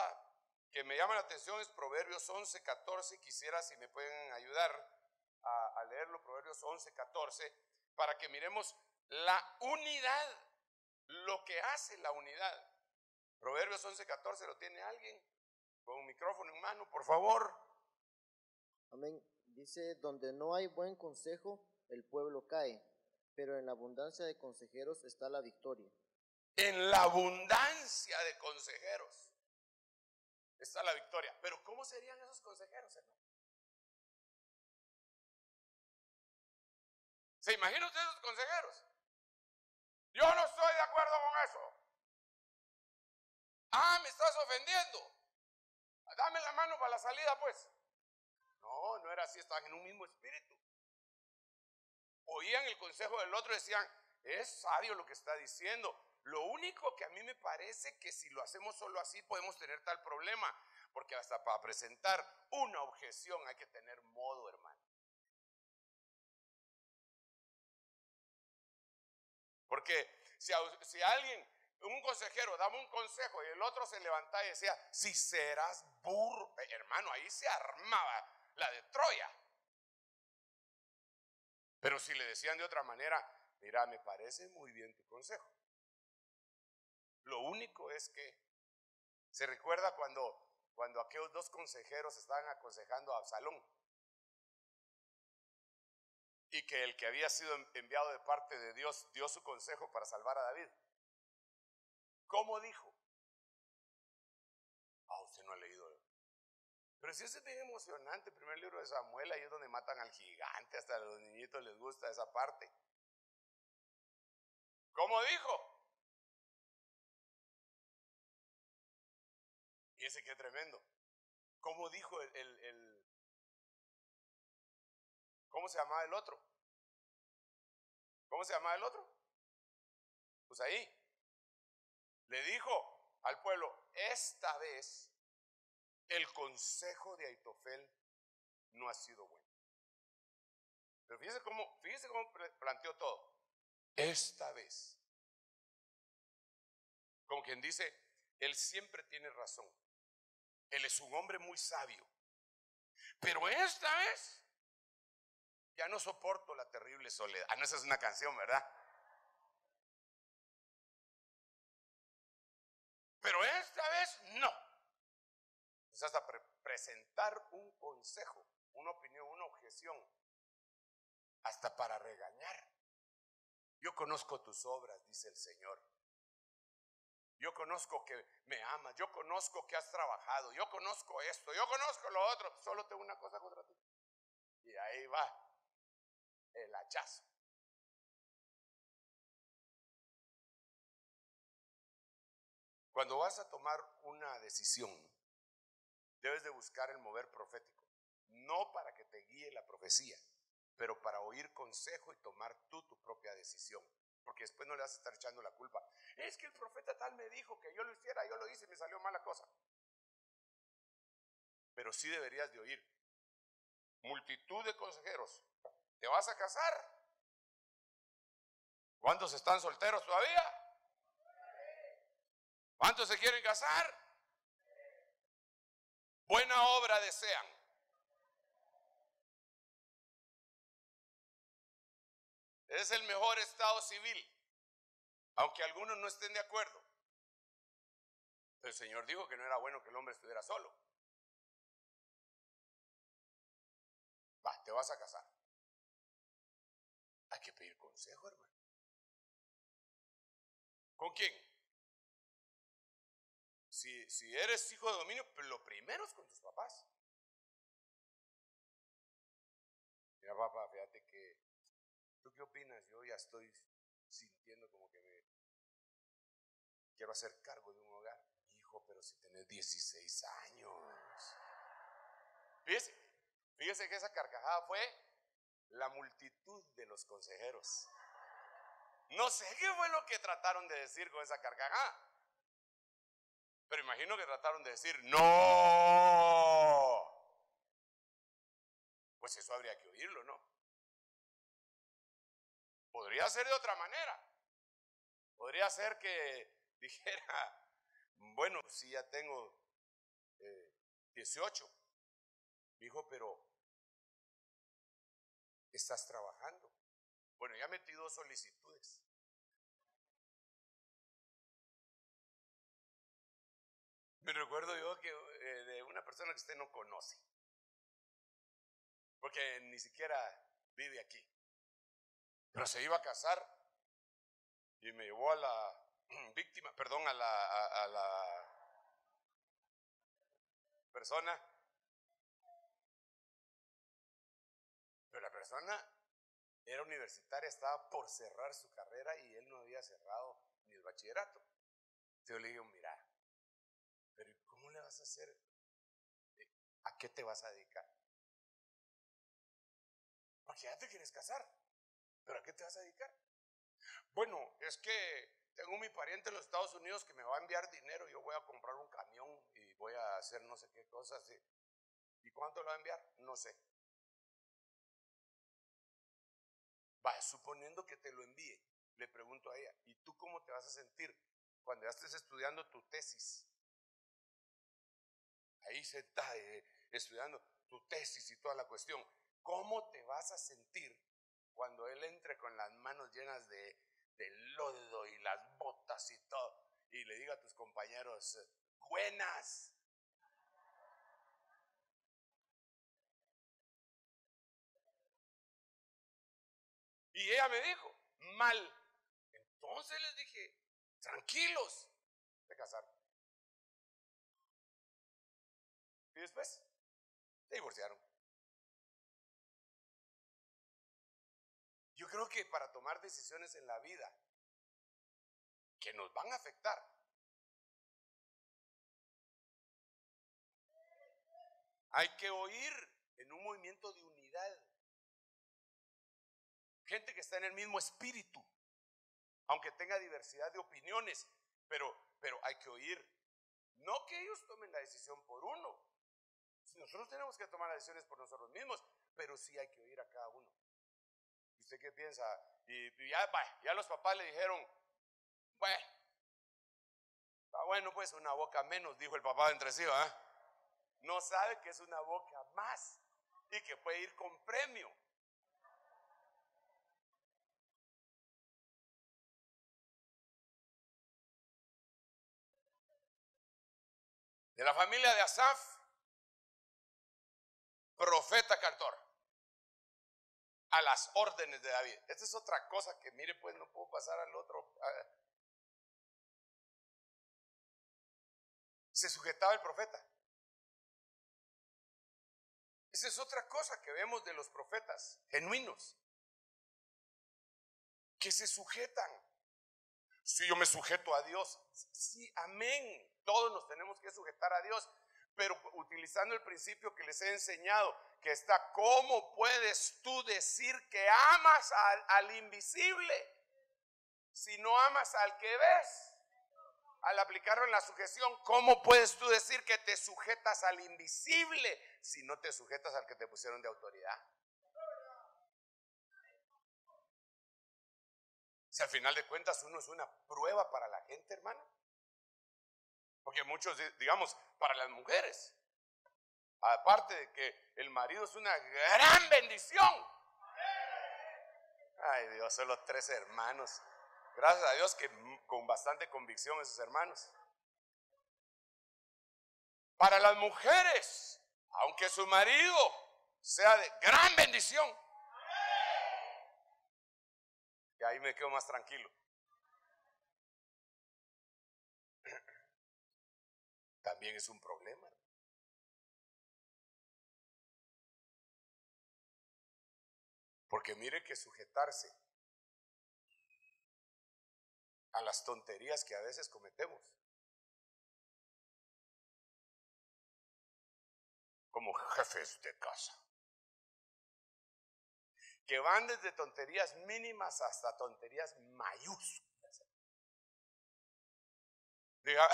que me llama la atención es Proverbios 11:14. Quisiera si me pueden ayudar a leerlo, Proverbios 11:14, para que miremos la unidad, lo que hace la unidad. Proverbios 11:14, ¿lo tiene alguien? Con un micrófono en mano, por favor. Amén. Dice, donde no hay buen consejo, el pueblo cae, pero en la abundancia de consejeros está la victoria. En la abundancia de consejeros está la victoria. Pero ¿cómo serían esos consejeros, hermano? ¿Se imagina usted esos consejeros? Yo no estoy de acuerdo con eso. Me estás ofendiendo. Dame la mano para la salida, pues. No, no era así, estaban en un mismo espíritu. Oían el consejo del otro y decían, es sabio lo que está diciendo. Lo único que a mí me parece que si lo hacemos solo así podemos tener tal problema, porque hasta para presentar una objeción hay que tener modo, hermano. Porque si alguien, un consejero, daba un consejo y el otro se levantaba y decía, si serás burro, hermano, ahí se armaba la de Troya. Pero si le decían de otra manera, mira, me parece muy bien tu consejo. Lo único es que se recuerda cuando aquellos dos consejeros estaban aconsejando a Absalón y que el que había sido enviado de parte de Dios dio su consejo para salvar a David. ¿Cómo dijo? Usted no ha leído. Pero si eso es bien emocionante, el primer libro de Samuel, ahí es donde matan al gigante, hasta a los niñitos les gusta esa parte. ¿Cómo dijo? Y ese que tremendo. ¿Cómo dijo ¿cómo se llamaba el otro? ¿Cómo se llamaba el otro? Pues ahí. Le dijo al pueblo, esta vez el consejo de Aitofel no ha sido bueno. Pero fíjese cómo planteó todo. Esta vez. Como quien dice, él siempre tiene razón. Él es un hombre muy sabio. Pero esta vez ya no soporto la terrible soledad. No, esa es una canción, ¿verdad? Pero esta vez no. Es hasta presentar un consejo, una opinión, una objeción, hasta para regañar. Yo conozco tus obras, dice el Señor. Yo conozco que me amas, yo conozco que has trabajado, yo conozco esto, yo conozco lo otro. Solo tengo una cosa contra ti. Y ahí va el hachazo. Cuando vas a tomar una decisión, debes de buscar el mover profético. No para que te guíe la profecía, pero para oír consejo y tomar tú tu propia decisión. Porque después no le vas a estar echando la culpa. Es que el profeta tal me dijo que yo lo hiciera, yo lo hice y me salió mala cosa. Pero sí deberías de oír multitud de consejeros. ¿Te vas a casar? ¿Cuántos están solteros todavía? ¿Cuántos se quieren casar? Buena obra desean. Es el mejor estado civil, aunque algunos no estén de acuerdo. El Señor dijo que no era bueno que el hombre estuviera solo. Va, te vas a casar. Hay que pedir consejo, hermano. ¿Con quién? Si eres hijo de dominio, pues lo primero es con tus papás. Mira, papá, fíjate que, ¿tú qué opinas? Yo ya estoy sintiendo como que me quiero hacer cargo de un hogar. Hijo, pero si tenés 16 años. Fíjese que esa carcajada fue la multitud de los consejeros. No sé qué fue lo que trataron de decir con esa carcajada, pero imagino que trataron de decir ¡no! Pues eso habría que oírlo, ¿no? Podría ser de otra manera. Podría ser que dijera, bueno, si ya tengo 18, hijo, pero estás trabajando. Bueno, ya metí 2 solicitudes. Me recuerdo yo que de una persona que usted no conoce, porque ni siquiera vive aquí, pero se iba a casar y me llevó a la víctima, perdón, a la persona, pero la persona era universitaria, estaba por cerrar su carrera y él no había cerrado ni el bachillerato. Entonces yo le digo, mira, pero ¿cómo le vas a hacer? ¿A qué te vas a dedicar? Porque ya te quieres casar, pero ¿a qué te vas a dedicar? Bueno, es que tengo mi pariente en los Estados Unidos que me va a enviar dinero, yo voy a comprar un camión y voy a hacer no sé qué cosas. ¿Y cuánto lo va a enviar? No sé. Va, suponiendo que te lo envíe, le pregunto a ella, ¿y tú cómo te vas a sentir cuando ya estés estudiando tu tesis? Ahí sentada estudiando tu tesis y toda la cuestión. ¿Cómo te vas a sentir cuando él entre con las manos llenas de lodo y las botas y todo y le diga a tus compañeros, buenas? Y ella me dijo, mal. Entonces les dije, tranquilos, se casaron. Y después se divorciaron. Yo creo que para tomar decisiones en la vida que nos van a afectar, hay que oír en un movimiento de unidad. Gente que está en el mismo espíritu, aunque tenga diversidad de opiniones, pero hay que oír. No que ellos tomen la decisión por uno. Nosotros tenemos que tomar las decisiones por nosotros mismos, pero sí hay que oír a cada uno. ¿Usted qué piensa? Y ya los papás le dijeron, bueno, pues una boca menos, dijo el papá entre sí, ¿eh? No sabe que es una boca más y que puede ir con premio. De la familia de Asaf, profeta cantor, a las órdenes de David. Esta es otra cosa que, mire, pues no puedo pasar al otro. Se sujetaba el profeta. Esa es otra cosa que vemos de los profetas genuinos, que se sujetan. Si yo me sujeto a Dios, sí, amén. Todos nos tenemos que sujetar a Dios, pero utilizando el principio que les he enseñado, que está, ¿cómo puedes tú decir que amas al invisible si no amas al que ves? Al aplicarlo en la sujeción, ¿cómo puedes tú decir que te sujetas al invisible si no te sujetas al que te pusieron de autoridad? Si al final de cuentas uno es una prueba para la gente, hermano. Porque muchos, digamos, para las mujeres, aparte de que el marido es una gran bendición, Ay Dios, solo 3 hermanos. Gracias a Dios que con bastante convicción esos hermanos. Para las mujeres, aunque su marido sea de gran bendición, y ahí me quedo más tranquilo, también es un problema. Porque mire que sujetarse a las tonterías que a veces cometemos, como jefes de casa, que van desde tonterías mínimas hasta tonterías mayúsculas. Diga,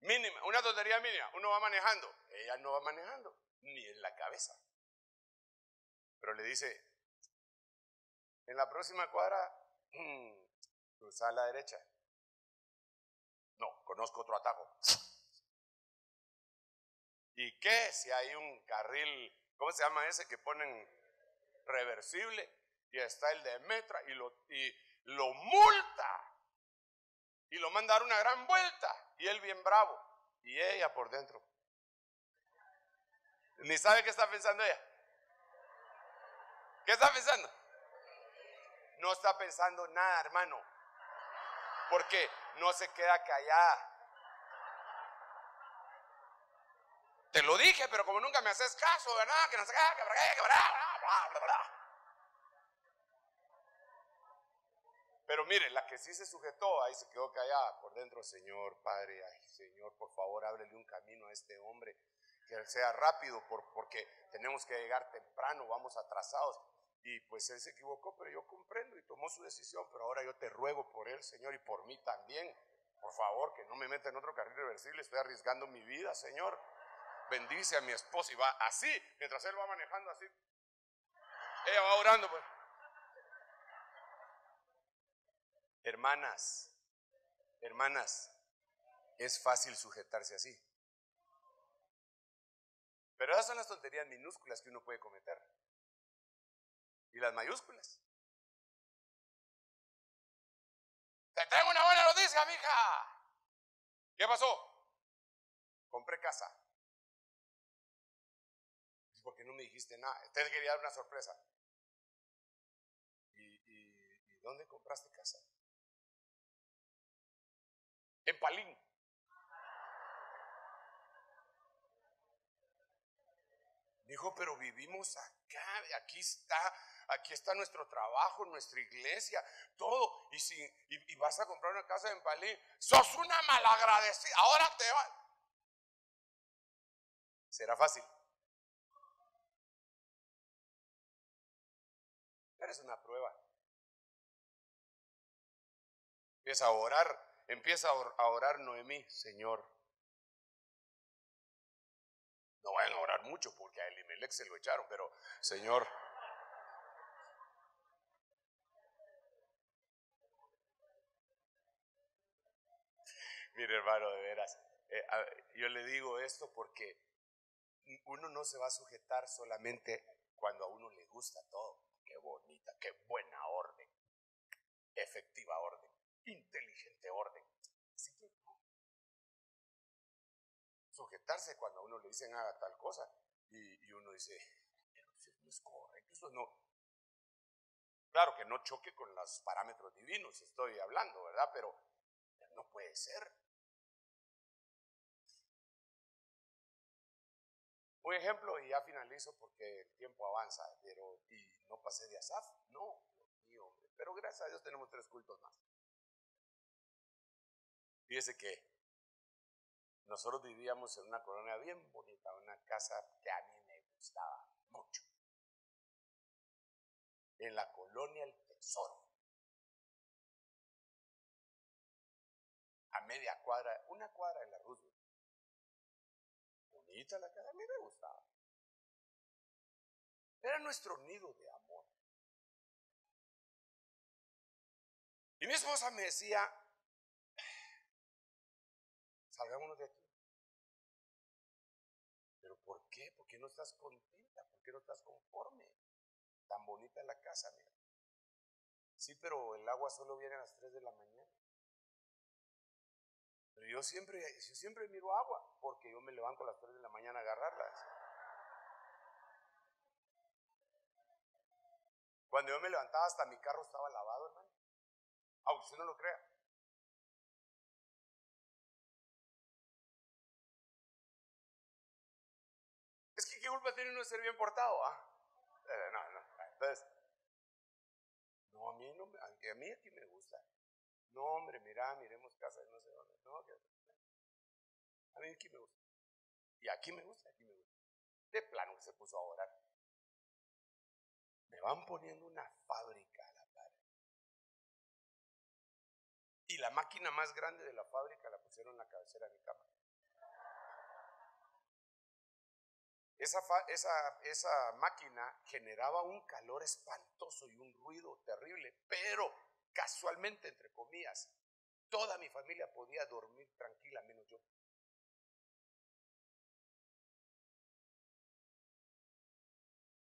mínima, una tontería mínima, uno va manejando, ella no va manejando, ni en la cabeza. Pero le dice, en la próxima cuadra, cruza a la derecha. No, conozco otro atajo. ¿Y qué? Si hay un carril, ¿cómo se llama ese que ponen reversible? Y está el de Metra y lo multa. Y lo manda a dar una gran vuelta. Y él bien bravo. Y ella por dentro. Ni sabe qué está pensando ella. ¿Qué está pensando? No está pensando nada, hermano. Porque no se queda callada. Te lo dije, pero como nunca me haces caso, ¿verdad? Que no sé qué, que bla, bla, bla. Pero mire, la que sí se sujetó, ahí se quedó callada por dentro. Señor, Padre, ay, Señor, por favor, ábrele un camino a este hombre, que sea rápido, porque tenemos que llegar temprano, vamos atrasados. Y pues él se equivocó, pero yo comprendo y tomó su decisión. Pero ahora yo te ruego por él, Señor, y por mí también. Por favor, que no me meta en otro carril reversible, estoy arriesgando mi vida, Señor. Bendice a mi esposa. Y va así, mientras él va manejando así, ella va orando, pues. Hermanas, es fácil sujetarse así. Pero esas son las tonterías minúsculas que uno puede cometer. Y las mayúsculas. Te tengo una buena noticia, mija. ¿Qué pasó? Compré casa. ¿Por qué no me dijiste nada? Usted quería dar una sorpresa. ¿Y dónde compraste casa? En Palín. Dijo, pero vivimos acá, aquí está nuestro trabajo, nuestra iglesia, todo. Y vas a comprar una casa en Palín, sos una malagradecida, ahora te vas. ¿Será fácil? Pero es una prueba. Empieza a orar Noemí, Señor. No vayan a orar mucho porque a Elimelech se lo echaron, pero Señor, mire hermano, de veras, yo le digo esto porque uno no se va a sujetar solamente cuando a uno le gusta todo. Qué bonita, qué buena orden, efectiva orden, inteligente orden. Así que no. Sujetarse cuando a uno le dicen haga tal cosa y uno dice, pero eso no es correcto, eso no. Claro que no choque con los parámetros divinos, estoy hablando, ¿verdad? Pero no puede ser. Un ejemplo, y ya finalizo porque el tiempo avanza, y no pasé de Asaf, no, mi hombre, pero gracias a Dios tenemos 3 cultos más. Fíjese que nosotros vivíamos en una colonia bien bonita, una casa que a mí me gustaba mucho, en la colonia El Tesoro, a media cuadra, una cuadra de la Roosevelt. Bonita la casa, a mí me gustaba. Era nuestro nido de amor. Y mi esposa me decía, salgámonos de aquí. ¿Pero por qué? ¿Por qué no estás contenta? ¿Por qué no estás conforme? Tan bonita la casa, mira. Sí, pero el agua solo viene a las 3 de la mañana. Pero yo siempre miro agua, porque yo me levanto a las 3 de la mañana a agarrarlas. Cuando yo me levantaba, hasta mi carro estaba lavado, hermano. Aunque usted no lo crea. Es que qué culpa tiene uno de ser bien portado, ¿ah? No. Entonces, no, a mí aquí me gusta. No, hombre, miremos casa de no sé dónde. No, a mí aquí me gusta. Y aquí me gusta. De plano que se puso a orar. Me van poniendo una fábrica a la par. Y la máquina más grande de la fábrica la pusieron en la cabecera de mi cama. Esa máquina generaba un calor espantoso y un ruido terrible, pero casualmente, entre comillas, toda mi familia podía dormir tranquila, menos yo.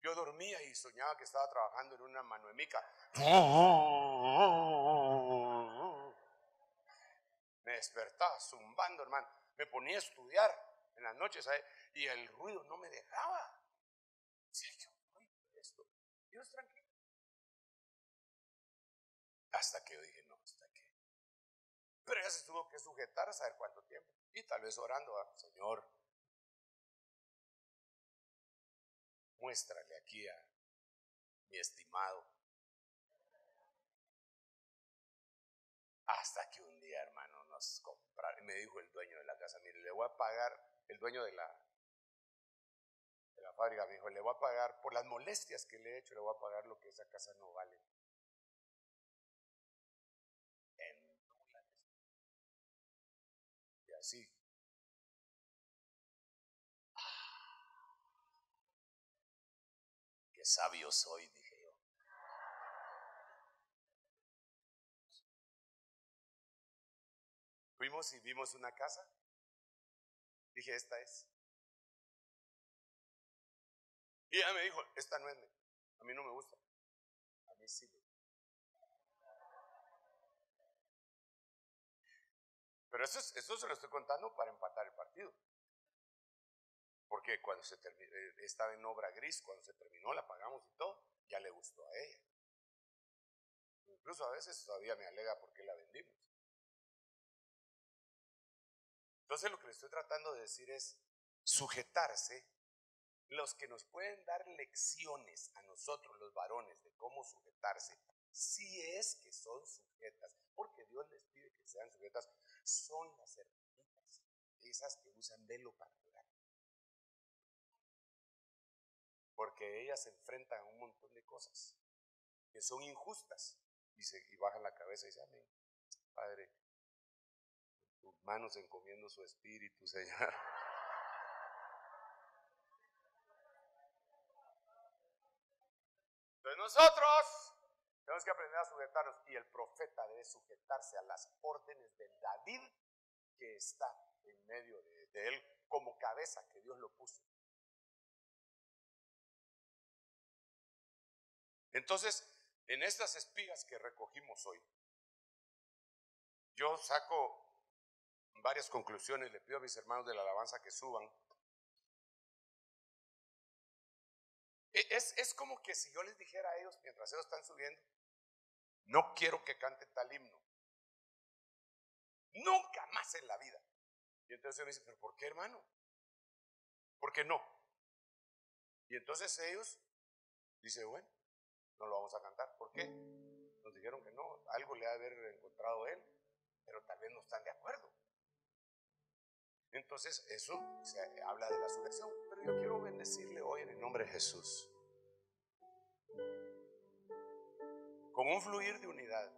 Yo dormía y soñaba que estaba trabajando en una manuemica. Me despertaba zumbando, hermano. Me ponía a estudiar en las noches, ¿sabes? Y el ruido no me dejaba. Decía yo, esto, Dios tranquilo. Hasta que yo dije, no, hasta que. Pero ella se tuvo que sujetar a saber cuánto tiempo. Y tal vez orando, Señor, muéstrale aquí a mi estimado. Hasta que un día, hermano, nos compraron. Y me dijo el dueño de la casa, mire, le voy a pagar, el dueño de la fábrica me dijo, le voy a pagar por las molestias que le he hecho, le voy a pagar lo que esa casa no vale. En dólares. Y así. Qué sabio soy, dije yo. Fuimos y vimos una casa. Dije, esta es. Y ella me dijo, esta no es. A mí no me gusta. A mí sí. Pero eso se lo estoy contando para empatar el partido. Porque cuando se terminó, estaba en obra gris, cuando se terminó la pagamos y todo, ya le gustó a ella. Incluso a veces todavía me alega por qué la vendimos. Entonces lo que le estoy tratando de decir es sujetarse. Los que nos pueden dar lecciones a nosotros los varones de cómo sujetarse, si es que son sujetas, porque Dios les pide que sean sujetas, son las hermanitas, esas que usan velo para orar. Porque ellas se enfrentan a un montón de cosas que son injustas y bajan la cabeza y dicen, amén, Padre, tus manos encomiendo su espíritu, Señor. Entonces nosotros tenemos que aprender a sujetarnos, y el profeta debe sujetarse a las órdenes de David, que está en medio de él como cabeza, que Dios lo puso. Entonces, en estas espigas que recogimos hoy, yo saco varias conclusiones. Le pido a mis hermanos de la alabanza que suban. Es como que si yo les dijera a ellos, mientras ellos están subiendo, no quiero que canten tal himno, nunca más en la vida. Y entonces ellos me dicen, ¿pero por qué, hermano? ¿Por qué no? Y entonces ellos dicen, bueno, no lo vamos a cantar. ¿Por qué? Nos dijeron que no, algo le ha de haber encontrado él, pero tal vez no están de acuerdo. Entonces eso se habla de la sujeción. Pero yo quiero bendecirle hoy en el nombre de Jesús, con un fluir de unidad.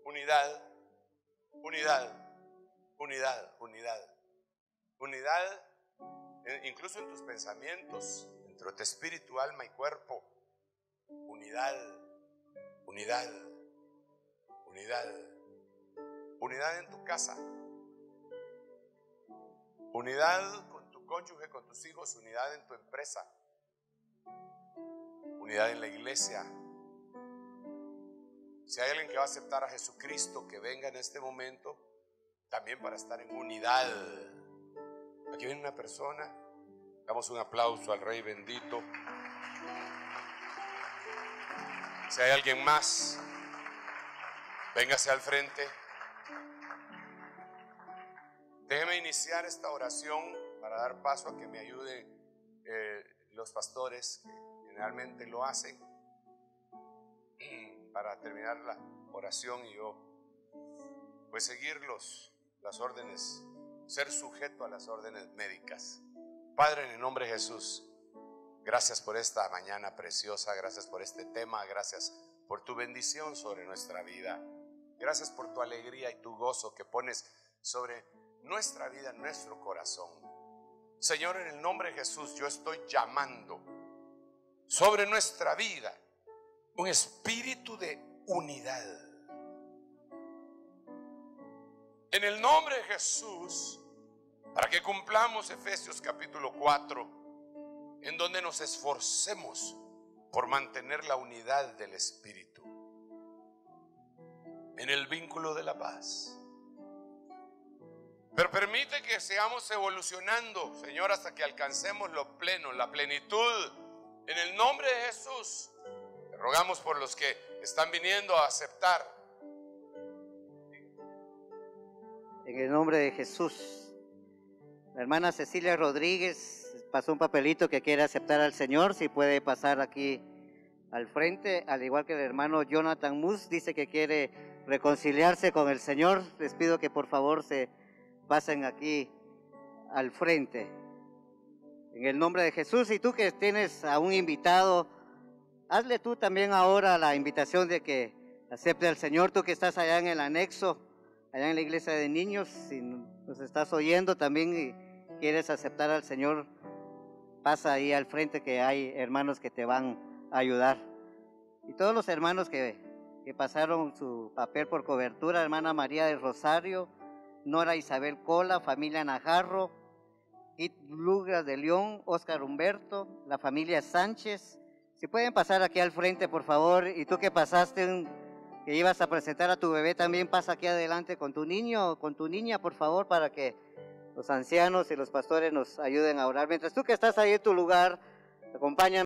Unidad, unidad, unidad, unidad. Unidad, incluso en tus pensamientos, entre tu espíritu, alma y cuerpo. Unidad, unidad, unidad, unidad en tu casa, unidad con tu cónyuge, con tus hijos, unidad en tu empresa, unidad en la iglesia. Si hay alguien que va a aceptar a Jesucristo, que venga en este momento también para estar en unidad. Aquí viene una persona, damos un aplauso al Rey bendito. Si hay alguien más, véngase al frente. Déjeme iniciar esta oración para dar paso a que me ayuden los pastores, que generalmente lo hacen, para terminar la oración y yo pues seguir las órdenes, ser sujeto a las órdenes médicas. Padre, en el nombre de Jesús, gracias por esta mañana preciosa, gracias por este tema, gracias por tu bendición sobre nuestra vida, gracias por tu alegría y tu gozo que pones sobre nuestra vida, nuestro corazón. Señor, en el nombre de Jesús, yo estoy llamando sobre nuestra vida un espíritu de unidad. En el nombre de Jesús, para que cumplamos Efesios capítulo 4, en donde nos esforcemos por mantener la unidad del espíritu en el vínculo de la paz. Pero permite que sigamos evolucionando, Señor, hasta que alcancemos lo pleno, la plenitud. En el nombre de Jesús, te rogamos por los que están viniendo a aceptar. En el nombre de Jesús. La hermana Cecilia Rodríguez pasó un papelito que quiere aceptar al Señor. Si puede pasar aquí al frente, al igual que el hermano Jonathan Mus, dice que quiere reconciliarse con el Señor. Les pido que por favor se pasen aquí al frente. En el nombre de Jesús. Y tú que tienes a un invitado, hazle tú también ahora la invitación de que acepte al Señor. Tú que estás allá en el anexo, allá en la iglesia de niños, si nos estás oyendo también y quieres aceptar al Señor, pasa ahí al frente, que hay hermanos que te van a ayudar. Y todos los hermanos que pasaron su papel por cobertura, hermana María del Rosario, Nora Isabel Cola, familia Najarro, Kit Lugra de León, Oscar Humberto, la familia Sánchez. Si pueden pasar aquí al frente, por favor. Y tú que pasaste, que ibas a presentar a tu bebé, también pasa aquí adelante con tu niño o con tu niña, por favor, para que los ancianos y los pastores nos ayuden a orar. Mientras tú que estás ahí en tu lugar, acompáñame.